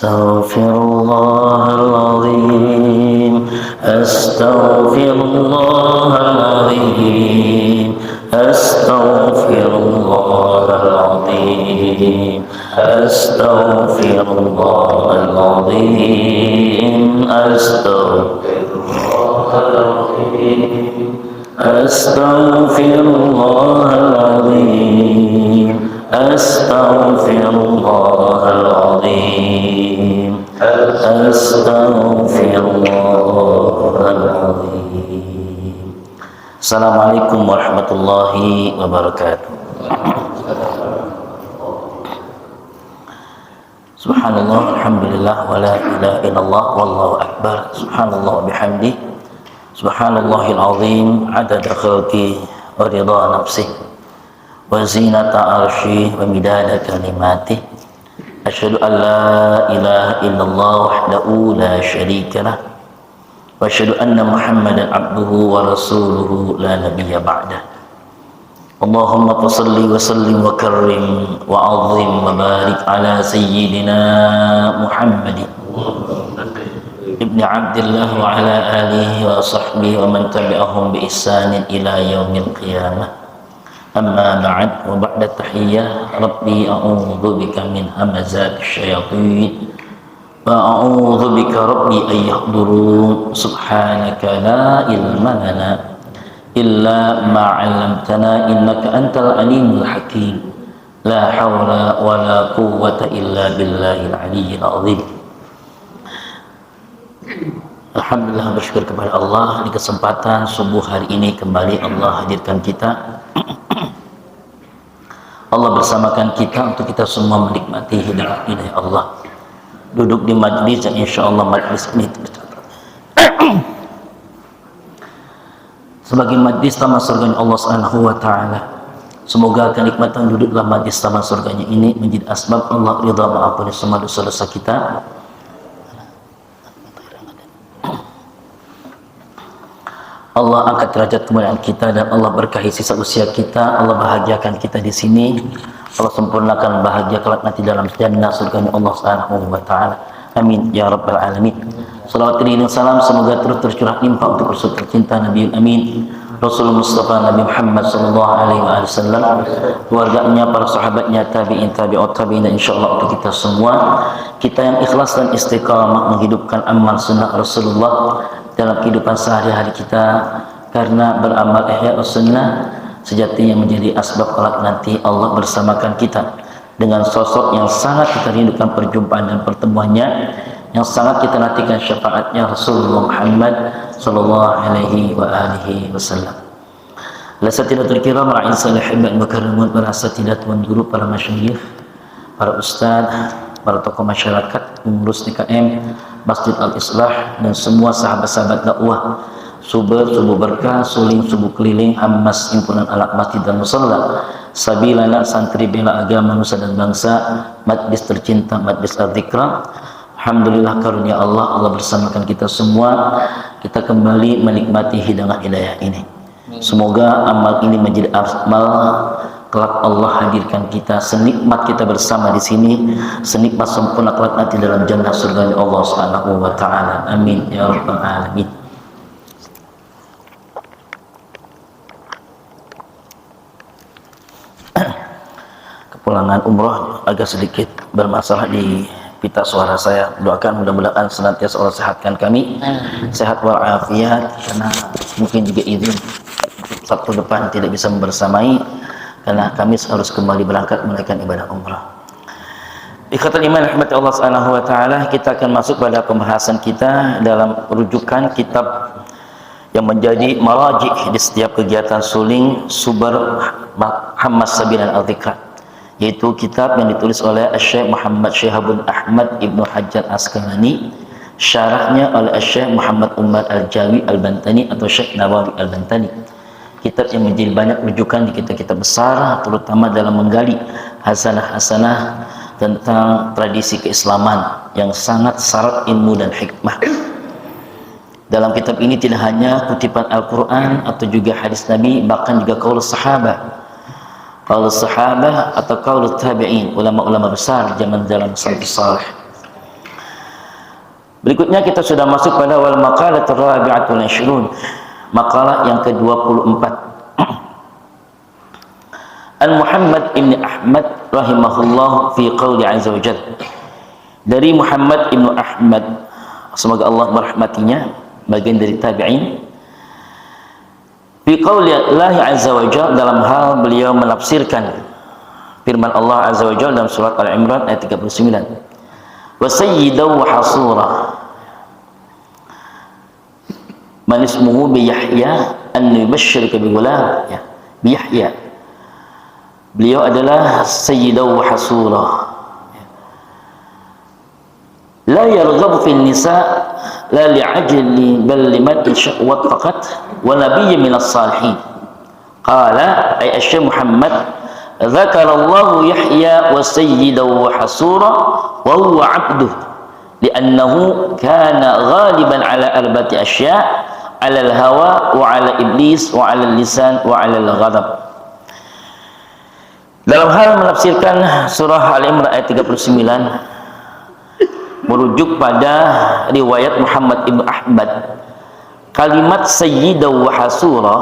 أستغفر الله العظيم أستغفر الله العظيم أستغفر الله العظيم أستغفر الله العظيم أستغفر الله العظيم أستغفر الله العظيم أستغفر الله العظيم أستغفر الله العظيم. Assalamualaikum warahmatullahi wabarakatuh. Subhanallah, alhamdulillah, wa la ilaha illallah, wallahu akbar. Subhanallah bihamdi. Subhanallahil azim, adada khalqi wa ridha nafsi wa zinata arshi wa midada kalimati. Asyhadu an la ilaha illallah wahdahu la syarika lah wa asyhadu anna Muhammadan abduhu wa rasuluhu la nabiyya ba'dah. Allahumma salli wa sallim wa karrim wa azim wa barik ala sayyidina Muhammadin ibni Abdillah wa ala alihi wa sahbihi wa man tabi'ahum bi ihsanin ila yaumil qiyamah. Amma ba'd, wa ba'da tahiyyah, rabbi a'udzu bika min hamazati syayatin wa a'udzu bika rabbi an yahdurun. Subhanaka la ilma lana illa ma 'allamtana innaka antal alimul hakim. La haula wa la quwwata illa billahil aliyyil azim. Alhamdulillah, bersyukur kepada Allah di kesempatan subuh hari ini kembali Allah hadirkan kita. Allah bersamakan kita untuk kita semua menikmati hidayah Allah. Duduk di majlis yang insya Allah majlis ini tercatat sebagai majlis taman surganya Allah Subhanahu wa Ta'ala. Semoga kenikmatan duduk dalam majlis taman surganya ini menjadi asbab Allah ridha mengampuni semua dosa-dosa kita. Allah angkat derajat kemuliaan kita dan Allah berkahi sisa usia kita. Allah bahagiakan kita di sini. Allah sempurnakan bahagia kelak nanti dalam jannah surga Allah Subhanahu wa Ta'ala. Amin ya rabbal alamin. Salawat dan salam semoga terus tercurah limpah untuk Rasul tercinta Nabi Amin Rasul Mustafa Nabi Muhammad sallallahu alaihi wasallam, keluarganya, para sahabatnya, tabi'in, tabi'ut tabi'in, insyaallah untuk kita semua, kita yang ikhlas dan istiqamah menghidupkan amal sunnah Rasulullah dalam kehidupan sehari-hari kita, karena beramal ihya sunnah sejati yang menjadi asbab kelak nanti Allah bersamakan kita dengan sosok yang sangat kita rindukan perjumpaan dan pertemuannya, yang sangat kita nantikan syafaatnya Rasulullah Muhammad sallallahu alaihi wa alihi wasallam. Lasatidatul kiram ra'in salihin mukarramun, para asatidat tuan guru, para masyayikh, para ustaz, para tokoh masyarakat, pengurus DKM Masjid Al-Islah, dan semua sahabat-sahabat dakwah Subuh berkah, suling subuh keliling, Hamas himpunan alat masjid dan musalla, Sabilana santri bela agama nusa dan bangsa, majlis tercinta, majlis al-dzikra. Alhamdulillah karunia Allah, Allah bersamakan kita semua, kita kembali menikmati hidangan hidayah ini. Semoga amal ini menjadi amal kelak Allah hadirkan kita, senikmat kita bersama di sini, senikmat sempurna kelak nanti dalam jannah surga Allah Subhanahu wa Ta'ala. Amin ya rabbal alamin. Kepulangan umroh agak sedikit bermasalah di pita suara saya. Doakan mudah-mudahan senantiasa Allah sehatkan kami, sehat walafiat, karena mungkin juga izin Sabtu depan tidak bisa bersamai karena kami harus kembali berangkat menunaikan ibadah umrah. Ikhwatul iman rahmati Allah Subhanahu wa Ta'ala, kita akan masuk pada pembahasan kita dalam rujukan kitab yang menjadi maraji' di setiap kegiatan suling Subar Hamas Sabilan Al-Dzikra, yaitu kitab yang ditulis oleh Syekh Muhammad Syihabun Ahmad Ibnu Hajar Asqalani, syarahnya oleh Syekh Muhammad Umar Al-Jawi Al-Bantani atau Syekh Nawawi Al-Bantani. Kitab yang menjadi banyak rujukan di kitab-kitab besar, terutama dalam menggali hasanah-hasanah tentang tradisi keislaman yang sangat syarat ilmu dan hikmah. Dalam kitab ini tidak hanya kutipan Al-Quran atau juga hadis Nabi, bahkan juga qaul sahabat atau qaul tabi'in, ulama-ulama besar zaman dalam salafus salih. Berikutnya kita sudah masuk pada wal maqalatur rabi'atul 20, makalah yang ke-24. An Muhammad ibn Ahmad rahimahullah fi qawli azza wa jalla. Dari Muhammad ibn Ahmad, semoga Allah merahmatinya, bagian dari tabi'in. Fi qawli Allah azza wa jalla, dalam hal beliau menafsirkan firman Allah azza wa jalla dalam surat Al-Imran ayat 39. Wa sayyidaw wa hasura man ismuhu bi Yahya an yubashshirka bi ghulam, ya, bi Yahya. Beliau adalah sayyidaw wa hasura, la yarghabu fi nisa la li'ajli bal liman syahwat faqat wa nabiyyi minas salihin. Qala ay asy Muhammad dzakara Allah Yahya wa sayyidaw wa hasura wa huwa 'abduh li'annahu kana ghaliban ala arba'ati asya' ala al-hawa wa ala iblis wa ala al-lisan wa ala al-ghadab. Dalam hal menafsirkan surah Al-Imran ayat 39 merujuk pada riwayat Muhammad ibn Ahmad, kalimat sayyidaw wa hasura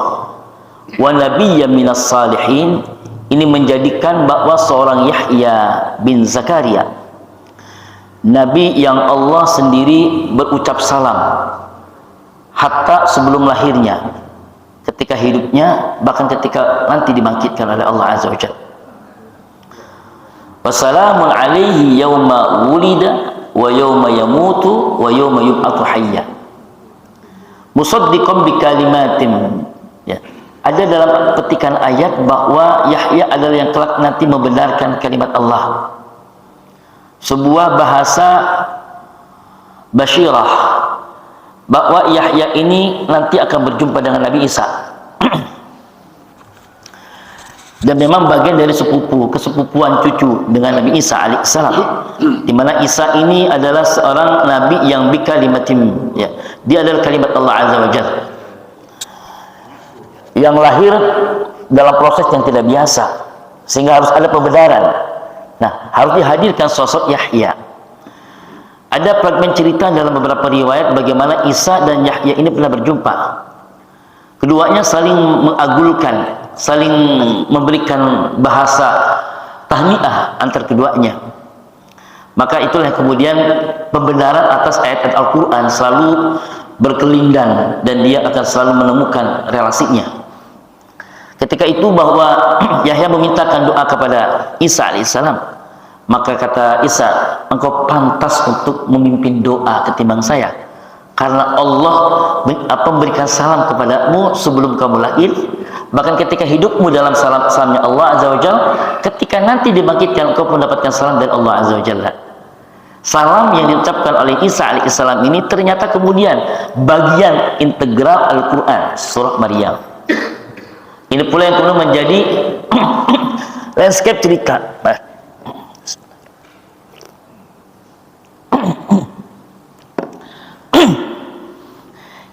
wa nabiyya minas salihin ini menjadikan bahwa seorang Yahya bin Zakaria, nabi yang Allah sendiri berucap salam hatta sebelum lahirnya, ketika hidupnya, bahkan ketika nanti dibangkitkan oleh Allah azza wa jalla. Wassalamun alaihi yawma wulida wa yawma yamutu wa yawma yub'atsu hayya musaddiqan bi kalimatin, ya. Ada dalam petikan ayat bahwa Yahya adalah yang kelak nanti membenarkan kalimat Allah, sebuah bahasa basyirah bahwa Yahya ini nanti akan berjumpa dengan Nabi Isa. Dan memang bagian dari kesepupuan cucu dengan Nabi Isa alaihissalam, di mana Isa ini adalah seorang nabi yang bikalimatin, ya, dia adalah kalimat Allah azza wa jalla yang lahir dalam proses yang tidak biasa, sehingga harus ada pembenaran. Nah, harus dihadirkan sosok Yahya. Ada fragmen cerita dalam beberapa riwayat bagaimana Isa dan Yahya ini pernah berjumpa. Keduanya saling mengagulkan, saling memberikan bahasa tahniah antar keduanya. Maka itulah kemudian pembenaran atas ayat-ayat Al-Quran selalu berkelindan dan dia akan selalu menemukan relasinya. Ketika itu bahwa Yahya memintakan doa kepada Isa alaihissalam, maka kata Isa, engkau pantas untuk memimpin doa ketimbang saya, karena Allah memberikan salam kepadamu sebelum kamu lahir, bahkan ketika hidupmu dalam salamnya Allah azza wa jalla, ketika nanti dibangkitkan engkau mendapatkan salam dari Allah azza wa jalla. Salam yang diucapkan oleh Isa alaihissalam ini ternyata kemudian bagian integral Al-Quran surah Maryam. Ini pula yang kemudian menjadi landscape cerita.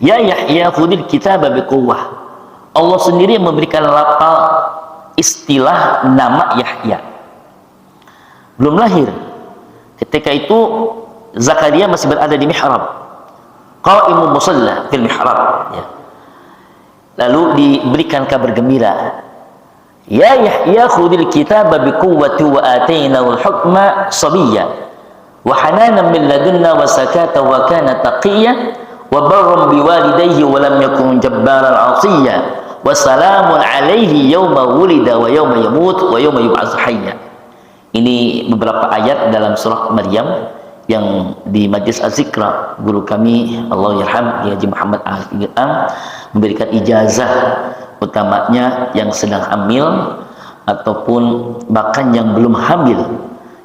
Ya Yahya khudil kitaba biquwwah. Allah sendiri yang memberikan lafal istilah nama Yahya. Belum lahir. Ketika itu Zakaria masih berada di mihrab. Qa'imun musalla fil mihrab, ya. Lalu diberikan kabar gembira. Ya Yahya khudil kitaba biquwwati wa atainahu al-hukma sabiyya wa hananan min ladunna wa sakata wa kana taqiyya wa barran biwalidayhi wa lam yakun jabbaran 'asiyya wa salamun 'alaihi yawma wulida wa yawma yamut wa yawma yub'atsu hayya. Ini beberapa ayat dalam surah Maryam yang di Majlis Az-Zikra guru kami Allah yarham Haji Muhammad Al-Qiyam memberikan ijazah, utamanya yang sedang hamil ataupun bahkan yang belum hamil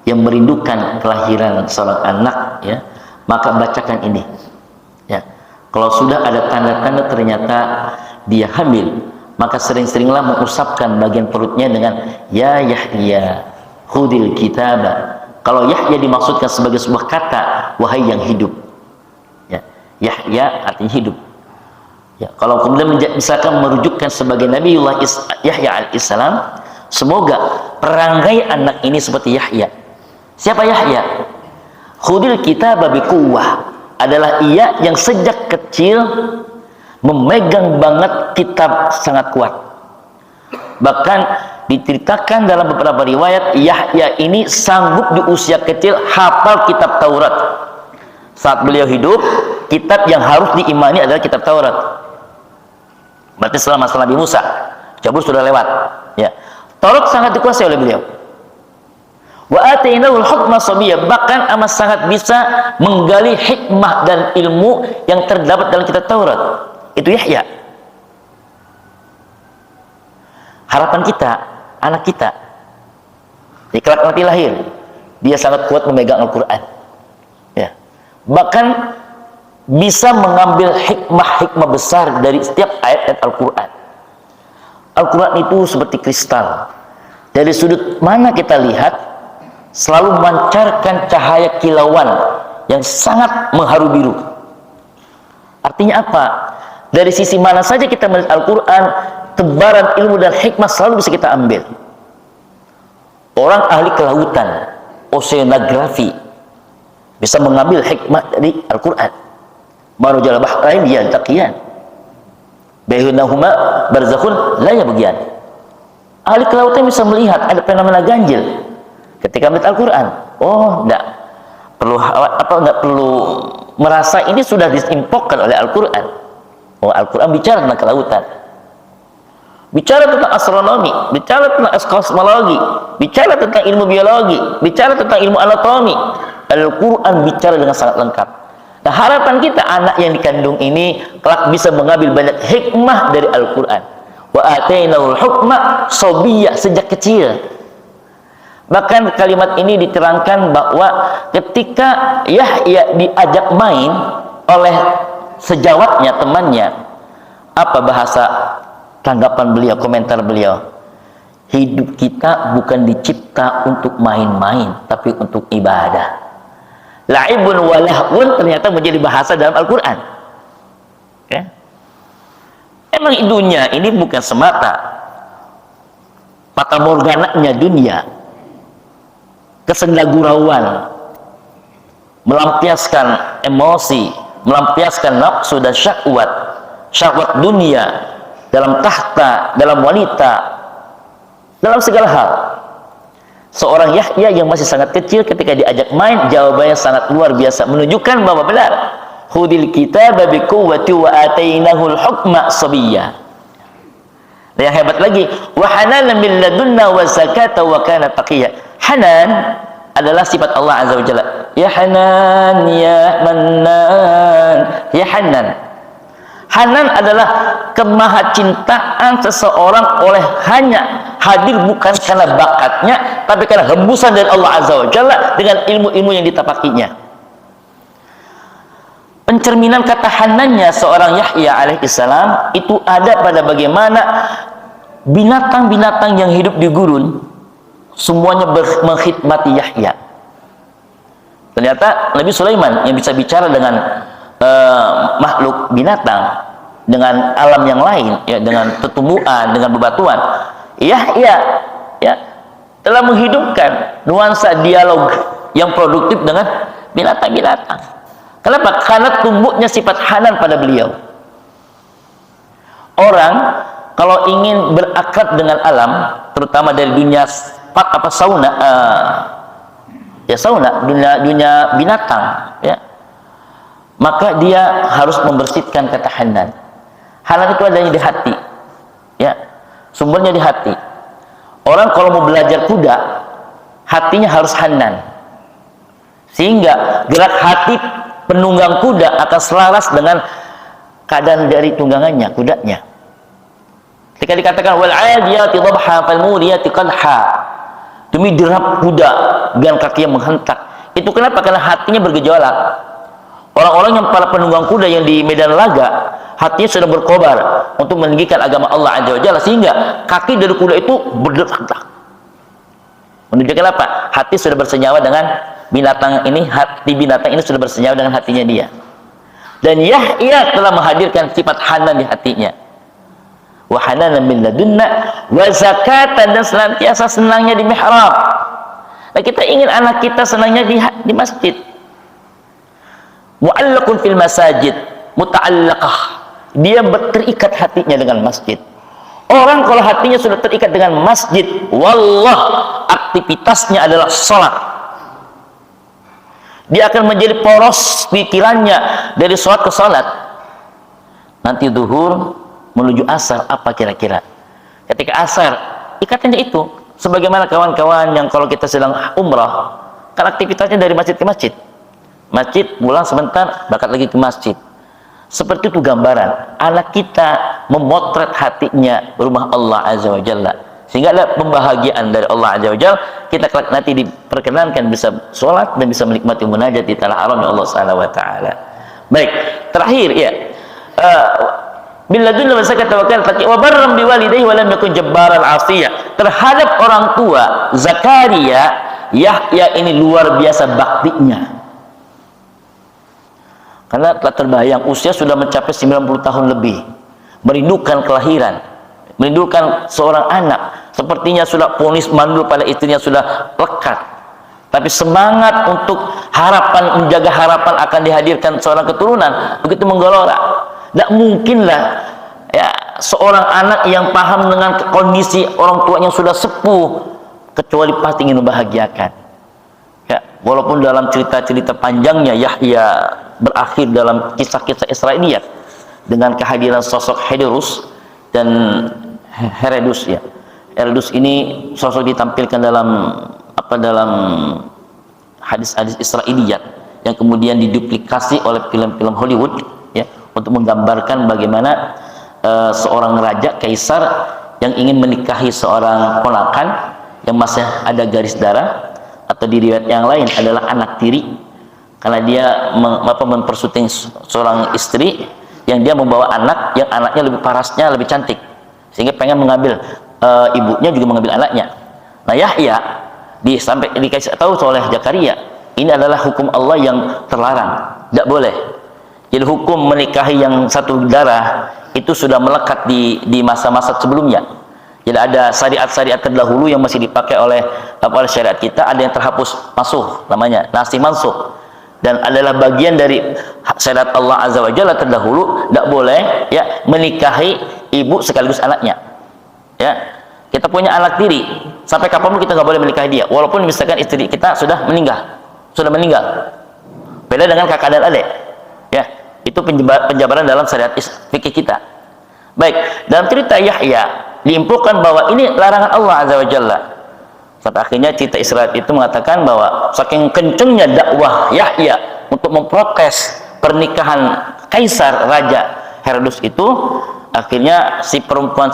yang merindukan kelahiran seorang anak, ya, maka bacakan ini, ya. Kalau sudah ada tanda-tanda ternyata dia hamil, maka sering-seringlah mengusapkan bagian perutnya dengan ya Yahya khudil kitaba. Kalau Yahya dimaksudkan sebagai sebuah kata, wahai yang hidup, ya. Yahya artinya hidup, ya. Kalau kemudian misalkan merujukkan sebagai Nabiullah Yahya alaihissalam, semoga perangai anak ini seperti Yahya. Siapa Yahya? Khudil kitaba biquwwah. adalah ia yang sejak kecil memegang banget kitab sangat kuat. Bahkan diceritakan dalam beberapa riwayat, Yahya ini sanggup di usia kecil hafal kitab Taurat. Saat beliau hidup, kitab yang harus diimani adalah kitab Taurat. Berarti setelah masa Nabi Musa, Zabur sudah lewat. Ya, Taurat sangat dikuasai oleh beliau. Wa atainahul hukma sabiyya, bahkan amat sangat bisa menggali hikmah dan ilmu yang terdapat dalam kitab Taurat. Itu Yahya. Harapan kita, anak kita, di kelak nanti lahir, dia sangat kuat memegang Al-Quran. Ya. Bahkan bisa mengambil hikmah-hikmah besar dari setiap ayat-ayat Al-Quran. Al-Quran itu seperti kristal. Dari sudut mana kita lihat, selalu memancarkan cahaya kilauan yang sangat mengharu biru. Artinya apa? Dari sisi mana saja kita melihat Al-Quran, tebaran ilmu dan hikmah selalu bisa kita ambil. Orang ahli kelautan, oceanografi, bisa mengambil hikmah dari Al-Quran. Marujal bahrain yaltaqiyan bainahuma barzakhun la yabghiyan. Ahli kelautan bisa melihat ada fenomena ganjil ketika melihat Al-Quran. Oh, enggak perlu merasa ini sudah disimpokkan oleh Al-Quran. Oh, Al-Quran bicara tentang kelautan, bicara tentang astronomi, bicara tentang kosmologi, bicara tentang ilmu biologi, bicara tentang ilmu anatomi. Al-Quran bicara dengan sangat lengkap. Nah, harapan kita anak yang dikandung ini kelak bisa mengambil banyak hikmah dari Al-Quran. Wa atainahul hukma sabiyya, sejak kecil. Bahkan kalimat ini diterangkan bahwa ketika Yahya diajak main oleh sejawatnya, temannya, apa bahasa tanggapan beliau, komentar beliau? Hidup kita bukan dicipta untuk main-main, tapi untuk ibadah. La'ibun wa lahwun ternyata menjadi bahasa dalam Al-Quran. Ya. Emang dunia ini bukan semata fatamorgananya dunia, kesendagurauan, melampiaskan emosi, melampiaskan nafsu dan syahwat dunia dalam tahta, dalam wanita, dalam segala hal. Seorang Yahya yang masih sangat kecil ketika diajak main, jawabannya sangat luar biasa, menunjukkan bahwa benar. Khudil kitaba biquwwati wa atainahul hukma sabiyya. Dan yang hebat lagi, wa hananan min ladunna wa zakata wa kana taqiyya. Hanan adalah sifat Allah Azza wa Jalla. Ya Hanan, ya Mannan, ya Hanan. Hanan adalah kemahacintaan seseorang oleh hanya hadir bukan karena bakatnya, tapi karena hembusan dari Allah Azza wa Jalla dengan ilmu-ilmu yang ditapakinya. Pencerminan kata Hanannya seorang Yahya alaihissalam itu ada pada bagaimana binatang-binatang yang hidup di gurun semuanya mengkhidmati Yahya. Ternyata Nabi Sulaiman yang bisa bicara dengan makhluk binatang, dengan alam yang lain, ya, dengan tetumbuhan, dengan bebatuan, Yahya ya telah menghidupkan nuansa dialog yang produktif dengan binatang-binatang. Kenapa? Karena tumbuhnya sifat hanan pada beliau. Orang kalau ingin berakrab dengan alam, terutama dari dunia sauna, dunia binatang, ya, maka dia harus membersihkan kata hanan. Hanan itu adanya di hati, ya, sumbernya di hati. Orang kalau mau belajar kuda, hatinya harus hanan, sehingga gerak hati penunggang kuda akan selaras dengan keadaan dari tunggangannya, kudanya. Ketika dikatakan wal 'adiyati dhabha fal muriyati qadha, demi derap kuda dengan kaki yang menghentak. Itu kenapa? Karena hatinya bergejolak. Orang-orang yang para penunggang kuda yang di medan laga, hatinya sudah berkobar untuk meninggikan agama Allah Azza wa Jalla, sehingga kaki dari kuda itu berdetak. Menunjukkan apa? Hati sudah bersenyawa dengan binatang ini, hati binatang ini sudah bersenyawa dengan hatinya dia. Dan Yahya telah menghadirkan sifat hanan di hatinya. Wa hananan min ladunna wa zakatan, dan senantiasa senangnya di mihrab. Nah, kita ingin anak kita senangnya di masjid. mu'allaqun fil masajid, muta'allaqah, dia terikat hatinya dengan masjid. Orang kalau hatinya sudah terikat dengan masjid, wallah, aktivitasnya adalah sholat. Dia akan menjadi poros pikirannya dari sholat ke sholat. Nanti zuhur menuju asar, apa kira-kira? Ketika asar, ikatannya itu. Sebagaimana kawan-kawan yang kalau kita sedang umrah, kan aktivitasnya dari masjid ke masjid. Masjid, pulang sebentar, berangkat lagi ke masjid. Seperti itu gambaran. Anak kita memotret hatinya rumah Allah Azza wa Jalla. Sehingga ada pembahagiaan dari Allah Azza wa Jalla. Kita nanti diperkenankan bisa sholat dan bisa menikmati munajat di tanah haram Allah Subhanahu wa Ta'ala. Baik, terakhir ya. Billadun wa sakata wa kana taqi wa barram biwalidayhi wa lam yakun jabbaran 'asiyya. Terhadap orang tua Zakaria, Yahya ini luar biasa baktinya. Karena telah terbayang usia sudah mencapai 90 tahun lebih, merindukan kelahiran, merindukan seorang anak, sepertinya sudah ponis mandul pada istrinya sudah lekat, tapi semangat untuk harapan, menjaga harapan akan dihadirkan seorang keturunan begitu menggelora. Tidak mungkinlah ya seorang anak yang paham dengan kondisi orang tuanya sudah sepuh kecuali pasti ingin membahagiakan. Ya, walaupun dalam cerita-cerita panjangnya Yahya berakhir dalam kisah-kisah Israiliyat dengan kehadiran sosok Herodus dan Herodus ya. Herodus ini sosok ditampilkan dalam hadis-hadis Israiliyat yang kemudian diduplikasi oleh film-film Hollywood ya, untuk menggambarkan bagaimana seorang raja kaisar yang ingin menikahi seorang ponakan yang masih ada garis darah, atau di riwayat yang lain adalah anak tiri, karena dia mempersuting seorang istri yang dia membawa anak yang anaknya lebih parasnya lebih cantik, sehingga pengen mengambil ibunya juga mengambil anaknya. Nah Yahya sampai dikasih tahu oleh Zakaria, ini adalah hukum Allah yang terlarang, tidak boleh. Jadi hukum menikahi yang satu darah itu sudah melekat di masa-masa sebelumnya. Jadi ada syariat-syariat terdahulu yang masih dipakai oleh syariat kita, ada yang terhapus mansuh, namanya nasih mansuh, dan adalah bagian dari syariat Allah Azza wa Jalla terdahulu. Tidak boleh ya menikahi ibu sekaligus anaknya. Ya, kita punya anak tiri, sampai kapanpun kita nggak boleh menikahi dia, walaupun misalkan istri kita sudah meninggal. Beda dengan kakak dan adik. Ya, itu penjabaran dalam syariat fikih kita. Baik, dalam cerita Yahya diinfokan bahwa ini larangan Allah Azza wa Jalla. Sampai akhirnya cerita Israel itu mengatakan bahwa saking kencengnya dakwah Yahya untuk memprotes pernikahan kaisar raja Herodus itu, akhirnya si perempuan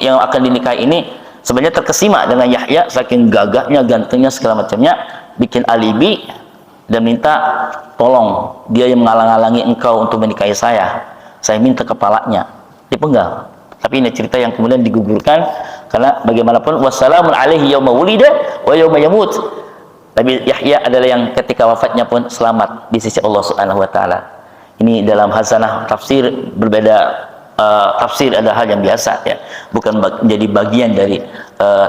yang akan dinikahi ini sebenarnya terkesima dengan Yahya, saking gagahnya, gantengnya, segala macamnya, bikin alibi dan minta tolong, dia yang menghalang-halangi engkau untuk menikahi saya minta kepalanya, dipenggal. Tapi ini cerita yang kemudian digugurkan, karena bagaimanapun wassalamun alaihi yauma wulida wa yauma yamut. Tapi Yahya adalah yang ketika wafatnya pun selamat di sisi Allah Subhanahu wa taala. Ini dalam hazanah tafsir berbeda, tafsir adalah hal yang biasa ya, bukan menjadi bagian dari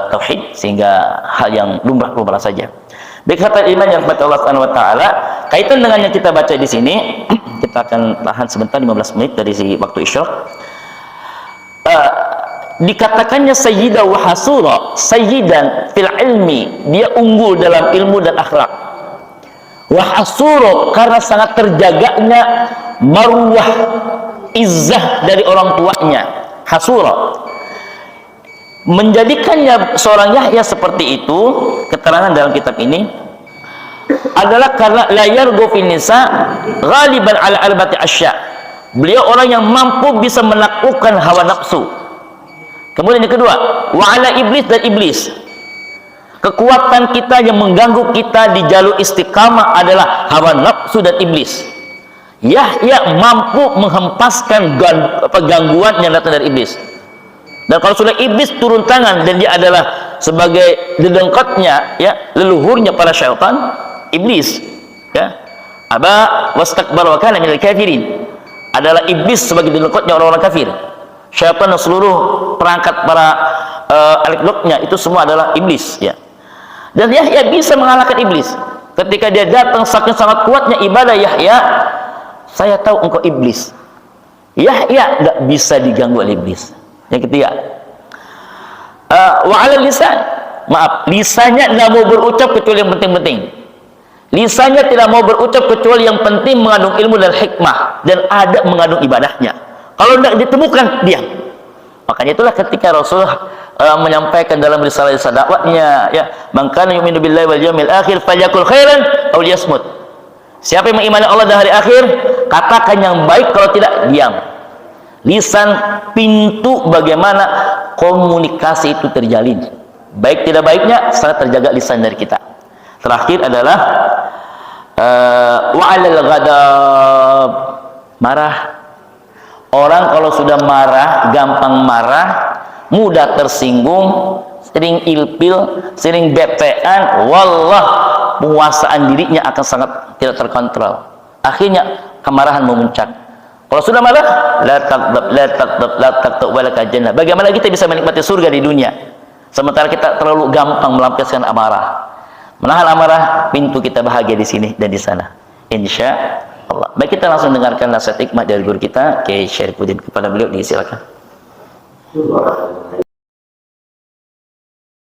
tauhid, sehingga hal yang lumrah saja. Baik, kata iman yang kepada Allah Subhanahu wa taala, kaitan dengan yang kita baca di sini, kita akan tahan sebentar 15 menit dari si waktu isyraq. Dikatakannya sayyidah wa hasura, sayyidan fil ilmi, dia unggul dalam ilmu dan akhlak, wa hasura karena sangat terjaganya marwah izzah dari orang tuanya. Hasura menjadikannya seorang Yahya seperti itu, keterangan dalam kitab ini adalah karena la yarghu fin nisa ghaliban ala arba'ati asya. Beliau orang yang mampu bisa menaklukkan hawa nafsu. Kemudian yang kedua, wa ala iblis, dan iblis. Kekuatan kita yang mengganggu kita di jalur istiqamah adalah hawa nafsu dan iblis. Yahya mampu menghempaskan gangguan yang datang dari iblis. Dan kalau sudah iblis turun tangan dan dia adalah sebagai dedengkotnya ya, leluhurnya para syaitan, iblis ya, aba wastakbara wa kana minal kafirin, adalah iblis sebagai dedengkotnya orang-orang kafir. Syaitan dan seluruh perangkat para alikdoknya itu semua adalah iblis ya. Dan Yahya bisa mengalahkan iblis ketika dia datang, saking sangat kuatnya ibadah Yahya saya tahu engkau iblis. Yahya nggak bisa diganggu oleh iblis. Yang ketiga, wa 'alal lisan, maaf, lisannya tidak mau berucap kecuali yang penting-penting. Lisannya tidak mau berucap kecuali yang penting mengandung ilmu dan hikmah dan ada mengandung ibadahnya. Kalau tidak ditemukan, diam. Makanya itulah ketika Rasulullah menyampaikan dalam risalah dakwahnya, ya, man kana yu'minu billahi wal yawmil akhir falyakul khairan aw liyasmut. Siapa yang mengimani Allah dan hari akhir, katakan yang baik, kalau tidak, diam. Lisan pintu bagaimana komunikasi itu terjalin. Baik tidak baiknya sangat terjaga lisan dari kita. Terakhir adalah wa'alal ghadab, marah. Orang kalau sudah marah, gampang marah, mudah tersinggung, sering ilpil, sering betean, wallah, penguasaan dirinya akan sangat tidak terkontrol. Akhirnya kemarahan memuncak. Kalau sudah marah, la taqdab walaka jannah. Bagaimana kita bisa menikmati surga di dunia sementara kita terlalu gampang melampiaskan amarah? Menahan amarah, pintu kita bahagia di sini dan di sana, insya Allah. Baik, kita langsung dengarkan nasihat hikmah dari guru kita Kiai Syarifuddin. Kepada beliau disilakan.